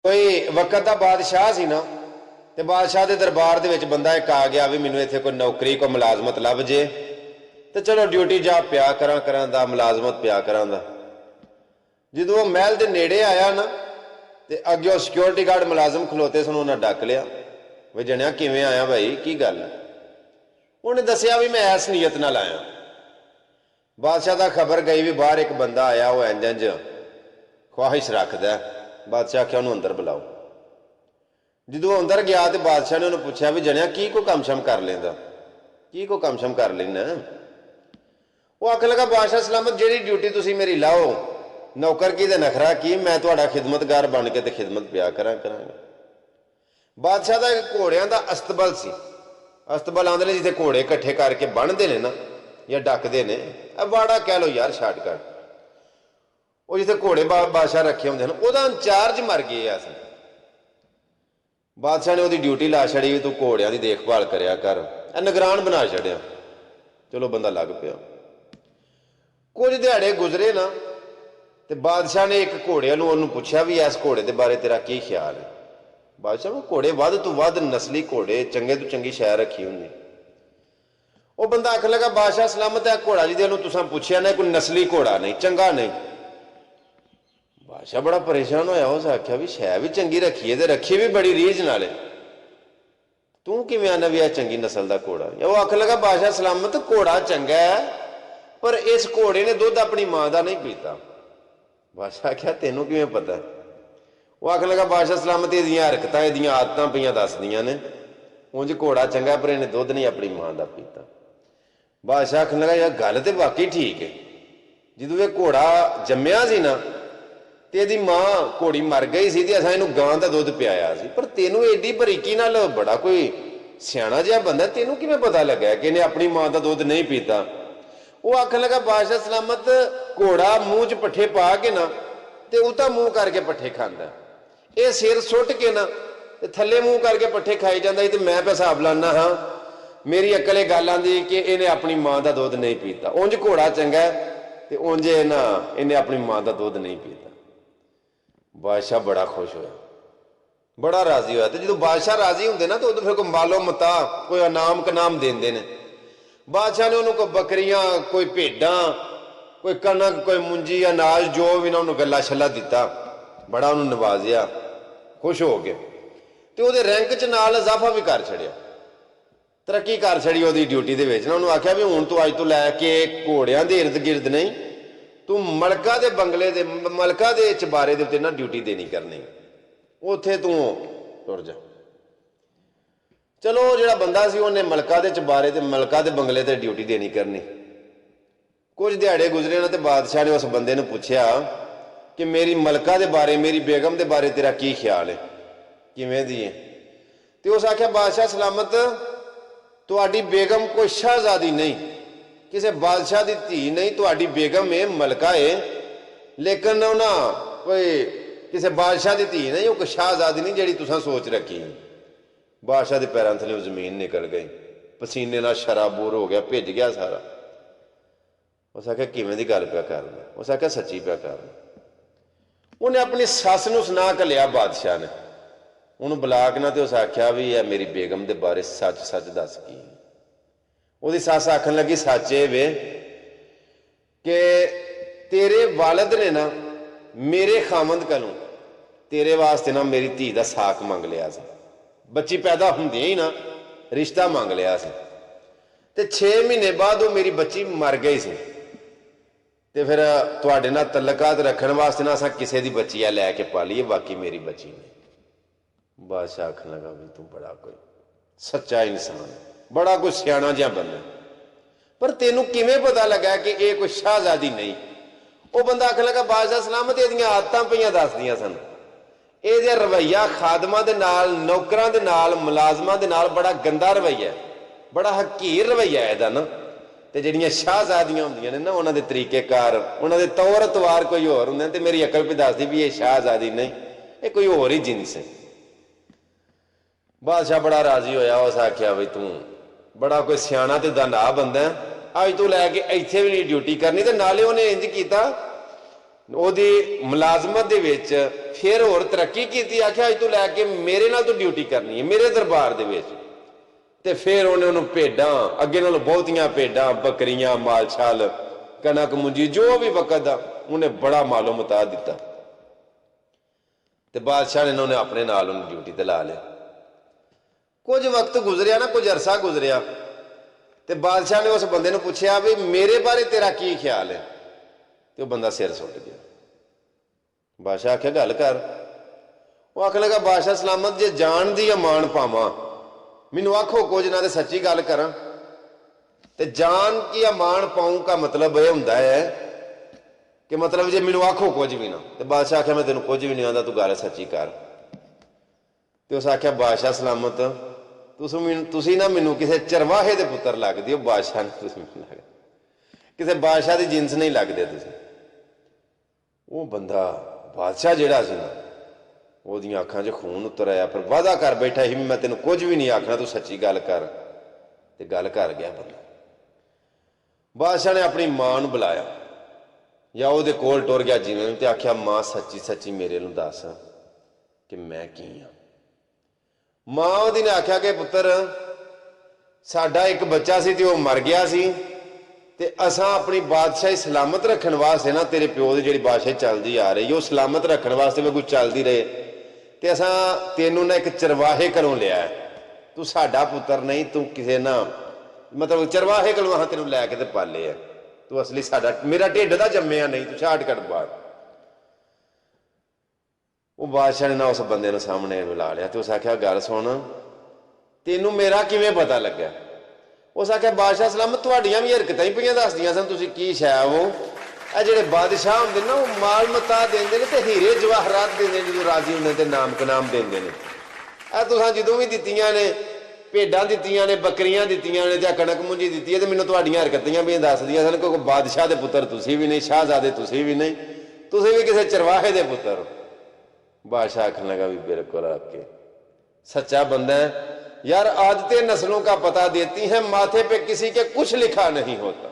कोई वक्त का बादशाह सी ना, ते बादशाह के दरबार दे विच बंदा एक आ गया भी मैनू इत्थे कोई नौकरी कोई मुलाजमत लभ जे तो चलो ड्यूटी जा पिया करा दा मुलाजमत पिया करा दा। जो वह महल के नेड़े आया ना तो अगे सिक्योरिटी गार्ड मुलाजम खलोते सन, उन्हें डक लिया भी जनिया किवें आया भाई की गल। उन्हें दसिया भी मैं इस नीयत नाल आया। बादशाह का खबर गई भी बाहर एक बंदा आया वो इंज इंज ख्वाहिश रखता है। बादशाह आख्या उन्होंने अंदर बुलाओ। जो अंदर गया तो बादशाह ने उन्होंने पूछा भी जनिया की कोई कम शम कर लेंदा, की कोई कम शम कर लेना। वो आखन लगा बादशाह सलामत जी ड्यूटी तुसी मेरी लाओ, नौकर की नखरा की, मैं तुहाडा खिदमतगार बन के खिदमत पिया करांगा। बादशाह का एक घोड़िया का अस्तबल सी। अस्तबल आंदे ने जिथे घोड़े इकट्ठे करके बन्नते ने ना या डकते ने, बाड़ा कह लो यार शार्टकट। वो जिथे घोड़े बादशाह रखे होंगे वह इंचार्ज मर गया सी। बादशाह ने वो ड्यूटी ला छड़ी भी तू घोड़िया की देखभाल करिया कर, निगरान बना छड़िया। चलो बंदा लग पिया। कुछ दिहाड़े गुजरे ना तो बादशाह ने एक घोड़े पूछा भी इस घोड़े के बारे तेरा की ख्याल है। बादशाह वो घोड़े वध तो वध नस्ली घोड़े चंगे तो चंगी शै रखी होंगी। वो बंदा आखन लगा बादशाह सलामत है घोड़ा जी तुसा पूछया ना कोई नस्ली घोड़ा नहीं, चंगा नहीं। बादशाह बड़ा परेशान होया, उस आख्या भी शै भी चंगी रखी है तो रखी भी बड़ी रीझ नाल, तू किवें आना भी चंगी नस्ल का घोड़ा। वो आखन लगा बादशाह सलामत घोड़ा चंगा है पर इस घोड़े ने दुध अपनी मां का नहीं पीता। बादशाह आख्या तेनों किवें पता है। वो आखन लगा बादशाह सलामत ये हरकत ये आदत पे दसदियां ने, उंज घोड़ा चंगा पर इन्हें दुध नहीं अपनी मां का पीता। बादशाह आखन लगा यार गल तो वाकई ठीक है। जो ये घोड़ा जम्मिया सी ना तो यदी मां घोड़ी मर गई सी, असां इहनूं गां का दुध पियाया सी, पर तेनों एडी बरीकी नाल बड़ा कोई सियाणा जिहा बंदा, तेनों किवें पता लगा कि इन्हें अपनी मां का दुध नहीं पीता। वो आखन लगा बादशाह सलामत घोड़ा मूँह च पट्ठे पा के ना तो उता मूँह करके पट्ठे खांदा, ये सिर सुट के ना थले मूँह करके पट्ठे खाई जाता। तो मैं हिसाब लाना हाँ मेरी अकल ये गल आंदी कि इन्हें अपनी मां का दुध नहीं पीता। उंज घोड़ा चंगा तो उंज ना इन्हें अपनी मां का दुध नहीं पीता। बादशाह बड़ा खुश होया, बड़ा राजी होया। तो जो बादशाह राजी होंगे ना तो उदों फिर कोई मालो मता कोई इनाम कनाम देंदे ने। बादशाह ने उन्होंने कोई बकरियां कोई भेडां कोई कनक कोई मुंजी अनाज जो भी ना उन्होंने गला छला दिता, बड़ा उन्होंने नवाजिया, खुश हो गए। तो वो रैंक च नाल इजाफा भी कर छड़िया, तरक्की कर छड़ी वो ड्यूटी के विच ना। उन्होंने आख्या भी हुण तू अज तो लैके घोड़ियां दे इर्द गिर्द नहीं, तू मलका दे बंगले दे मलका दे चबारे दे उत्ते ना ड्यूटी देनी करनी, उत्थे तू तुर जा। चलो जिहड़ा बंदा सी उन्हें मलका दे चबारे ते मलका दे बंगले ते ड्यूटी देनी करनी। कुछ दिहाड़े गुजरे ना तो बादशाह ने उस बंदे ने पूछया कि मेरी मलका दे बारे मेरी बेगम दे बारे तेरा की ख्याल है, किवें दी है। तो उस आख्या बादशाह सलामत तुहाडी बेगम कोई शाहजादी नहीं, किसी बादशाह की धी नहीं, तुहाडी बेगम है मलका है, लेकिन ना कोई किसी बादशाह की धी नहीं, कोई शाहजादी नहीं जिहड़ी तुसां सोच रखी। बादशाह के पैरों थल्ले जमीन निकल गई, पसीने नाल शराबोर हो गया, भिज गया सारा। उस आख्या किवें दी गल पिया करना, उस आख्या सच्ची पिया करना। उन्हें अपनी सस नूं सुना घलिया बादशाह ने, उन्होंने बुला के ना तो उस आख्या भी है मेरी बेगम के बारे सच सच दस की। वो सस आखन लगी सच ये वे कि तेरे वालद ने ना मेरे खामंद कोलों तेरे वास्ते ना मेरी धी का साक मंग लिया सी, बच्ची पैदा होंदे ही ना रिश्ता मंग लिया सी, ते 6 महीने बाद वो मेरी बच्ची मर गई सी। ते फिर तुहाडे नाल तल्लकात रखने वास्ते ना असां किसी की बच्ची आ लैके पालीए, बाकी मेरी बच्ची नहीं। बादशाह आखन लगा भी तू बड़ा कोई सच्चा इंसान, बड़ा कोई सियाणा जिहा बंदा, पर तेनों किवें पता लगा कि ये कोई शाहजादी नहीं। वो बंदा आखन लगा बादशाह सलामत इहदियां आदतां पईयां दसदियां सन, ये रवैया खादमां दे नाल नौकरां दे नाल मुलाजमां दे नाल बड़ा गंदा रवैया, बड़ा हकीर रवैया है इहदा ना। ते जिहड़ियां शाहजादियां हुंदियां ने ना उन्हां दे तरीकेकार उन्हां दे तौर तवार कोई होर हुंदे ने, ते मेरी अकल भी दसदी भी ये शाहजादी नहीं, ये कोई होर ही जिन्स है। बादशाह बड़ा राजी होया, उस आख्या बई तू बड़ा कोई सियाणा ते दना बंदा है, अज तू लैके इत्थे भी नहीं ड्यूटी करनी। ते नाले उन्हें इंज कीता ਉਹਦੀ ਮੁਲਾਜ਼ਮਤ ਦੇ ਵਿੱਚ ਫਿਰ ਹੋਰ ਤਰੱਕੀ ਕੀਤੀ। ਆਖਿਆ ਅੱਜ ਤੋਂ ਲੈ ਕੇ ਮੇਰੇ ਨਾਲ ਤੂੰ ਡਿਊਟੀ ਕਰਨੀ ਹੈ ਮੇਰੇ ਦਰਬਾਰ ਦੇ ਵਿੱਚ। ਤੇ ਫਿਰ ਉਹਨੂੰ ਭੇਡਾਂ, ਅੱਗੇ ਨਾਲੋਂ ਬਹੁਤੀਆਂ ਭੇਡਾਂ, ਬੱਕਰੀਆਂ, ਮਾਲ ਛਾਲ, ਕਣਕ ਮੁੰਜੀ, ਜੋ ਵੀ ਵਕਤ ਦਾ ਉਹਨੇ ਬੜਾ ਮਾਲੋ ਮਤਾ ਦਿੱਤਾ। ਤੇ ਬਾਦਸ਼ਾਹ ਨੇ ਉਹਨੇ ਆਪਣੇ ਨਾਲ ਉਹਨੂੰ ਡਿਊਟੀ ਤੇ ਲਾ ਲਿਆ। ਕੁਝ ਵਕਤ ਗੁਜ਼ਰਿਆ ਨਾ, ਕੁਝ ਅਰਸਾ ਗੁਜ਼ਰਿਆ, ਤੇ ਬਾਦਸ਼ਾਹ ਨੇ ਉਸ ਬੰਦੇ ਨੂੰ ਪੁੱਛਿਆ ਵੀ ਮੇਰੇ ਬਾਰੇ ਤੇਰਾ ਕੀ ਖਿਆਲ ਹੈ। ਤੇ ਉਹ ਬੰਦਾ ਸਿਰ ਸੁੱਟ ਗਿਆ। ਬਾਦਸ਼ਾਹ ਆਖਿਆ ਗੱਲ ਕਰ। ਉਹ ਆਖਣ ਲੱਗਾ ਬਾਦਸ਼ਾਹ ਸਲਾਮਤ, ਜੇ ਜਾਨ ਦੀ ਅਮਾਨ ਪਾਵਾਂ ਮੈਨੂੰ ਆਖੋ ਕੁਝ ਨਾ ਤੇ ਸੱਚੀ ਗੱਲ ਕਰਾਂ। ਤੇ ਜਾਨ ਕੀ ਅਮਾਨ ਪਾਉਂ का मतलब ਇਹ ਹੁੰਦਾ ਹੈ ਕਿ ਮਤਲਬ ਜੇ ਮੈਨੂੰ ਆਖੋ ਕੁਝ ਵੀ ਨਾ। ਤੇ ਬਾਦਸ਼ਾਹ ਆਖਿਆ ਮੈਂ ਤੈਨੂੰ ਕੁਝ ਵੀ ਨਹੀਂ ਆਉਂਦਾ, ਤੂੰ ਗੱਲ ਸੱਚੀ ਕਰ। ਤੇ ਉਸ ਆਖਿਆ ਬਾਦਸ਼ਾਹ ਸਲਾਮਤ, ਤੁਸੀਂ ਨਾ ਮੈਨੂੰ ਕਿਸੇ ਚਰਵਾਹੇ ਦੇ ਪੁੱਤਰ ਲੱਗਦੇ ਹੋ। ਬਾਦਸ਼ਾਹ ਨੇ ਤੁਸੀਂ ਮੈਨੂੰ ਲੱਗਦਾ ਕਿਸੇ ਬਾਦਸ਼ਾਹ ਦੀ ਜਿੰਸ ਨਹੀਂ ਲੱਗਦੇ ਤੁਸੀਂ। ਉਹ ਬੰਦਾ ਬਾਦਸ਼ਾਹ ਜਿਹੜਾ ਸੀ ਨਾ, ਉਹਦੀਆਂ ਅੱਖਾਂ 'ਚ ਖੂਨ ਉਤਰ ਆਇਆ, ਪਰ ਵਾਅਦਾ ਕਰ ਬੈਠਾ ਸੀ ਮੈਂ ਤੈਨੂੰ ਕੁਝ ਵੀ ਨਹੀਂ ਆਖਣਾ, ਤੂੰ ਸੱਚੀ ਗੱਲ ਕਰ। ਤੇ ਗੱਲ ਕਰ ਗਿਆ ਬੰਦਾ। ਬਾਦਸ਼ਾਹ ਨੇ ਆਪਣੀ ਮਾਂ ਨੂੰ ਬੁਲਾਇਆ ਜਾਂ ਉਹਦੇ ਕੋਲ ਟੁਰ ਗਿਆ ਜਿਵੇਂ, ਤੇ ਆਖਿਆ ਮਾਂ ਸੱਚੀ ਸੱਚੀ ਮੇਰੇ ਨੂੰ ਦੱਸ ਕਿ ਮੈਂ ਕੀ ਹਾਂ। ਮਾਂ ਉਹਦੀ ਨੇ ਆਖਿਆ ਕਿ ਪੁੱਤਰ ਸਾਡਾ ਇੱਕ ਬੱਚਾ ਸੀ ਤੇ ਉਹ ਮਰ ਗਿਆ ਸੀ, ਤੇ ਅਸਾਂ ਆਪਣੀ ਬਾਦਸ਼ਾਹੀ ਸਲਾਮਤ ਰੱਖਣ ਵਾਸਤੇ ਨਾ, ਤੇਰੇ ਪਿਓ ਦੀ ਜਿਹੜੀ ਬਾਦਸ਼ਾਹੀ ਚੱਲਦੀ ਆ ਰਹੀ ਉਹ ਸਲਾਮਤ ਰੱਖਣ ਵਾਸਤੇ ਵੀ ਕੋਈ ਚੱਲਦੀ ਰਹੇ, ਤੇ ਅਸਾਂ ਤੈਨੂੰ ਨਾ ਇੱਕ ਚਰਵਾਹੇ ਘਰੋਂ ਲਿਆ। ਤੂੰ ਸਾਡਾ ਪੁੱਤਰ ਨਹੀਂ, ਤੂੰ ਕਿਸੇ ਨਾ ਮਤਲਬ ਚਰਵਾਹੇ ਕੋਲੋਂ ਤੈਨੂੰ ਲੈ ਕੇ ਤੇ ਪਾਲੇ ਆ, ਤੂੰ ਅਸਲੀ ਸਾਡਾ ਮੇਰਾ ਢਿੱਡ ਦਾ ਜੰਮਿਆ ਨਹੀਂ, ਤੂੰ ਛਾਟ ਕੱਢ ਬਾਹਰ। ਉਹ ਬਾਦਸ਼ਾਹ ਨੇ ਨਾ ਉਸ ਬੰਦੇ ਨੂੰ ਸਾਹਮਣੇ ਬੁਲਾ ਲਿਆ ਤੇ ਉਸ ਆਖਿਆ ਗੱਲ ਸੁਣ, ਤੈਨੂੰ ਮੇਰਾ ਕਿਵੇਂ ਪਤਾ ਲੱਗਾ। ਉਸ ਆਖਿਆ ਬਾਦਸ਼ਾਹ ਸਲਾਮਤ, ਤੁਹਾਡੀਆਂ ਵੀ ਹਰਕਤਾਂ ਹੀ ਪਈਆਂ ਦੱਸਦੀਆਂ ਸਨ, ਤੁਸੀਂ ਕੀ ਸ਼ੈ ਹੋ। ਇਹ ਜਿਹੜੇ ਬਾਦਸ਼ਾਹ ਹੁੰਦੇ ਨਾ, ਉਹ ਮਾਲ ਮਤਾ ਦਿੰਦੇ ਨੇ ਤੇ ਹੀਰੇ ਜਵਾਹਰਾਤ ਦਿੰਦੇ ਨੇ ਜਦੋਂ ਰਾਜ਼ੀ ਹੁੰਦੇ ਤੇ ਨਾਮ ਕਨਾਮ ਦਿੰਦੇ ਨੇ। ਇਹ ਤੁਸੀਂ ਜਦੋਂ ਵੀ ਦਿੱਤੀਆਂ ਨੇ, ਭੇਡਾਂ ਦਿੱਤੀਆਂ ਨੇ, ਬੱਕਰੀਆਂ ਦਿੱਤੀਆਂ ਨੇ, ਜਾਂ ਕਣਕ ਮੁੰਜੀ ਦਿੱਤੀ ਹੈ, ਤੇ ਮੈਨੂੰ ਤੁਹਾਡੀਆਂ ਹਰਕਤਾਂ ਵੀ ਦੱਸਦੀਆਂ ਸਨ, ਕਿਉਂਕਿ ਬਾਦਸ਼ਾਹ ਦੇ ਪੁੱਤਰ ਤੁਸੀਂ ਵੀ ਨਹੀਂ, ਸ਼ਾਹਜ਼ਾਦੇ ਤੁਸੀਂ ਵੀ ਨਹੀਂ, ਤੁਸੀਂ ਵੀ ਕਿਸੇ ਚਰਵਾਹੇ ਦੇ ਪੁੱਤਰ ਹੋ। बादशाह आखने लगा भी बिल्कुल आपके सच्चा बंदा है यार, आदतें नस्लों का पता देती हैं, माथे पे किसी के कुछ लिखा नहीं होता।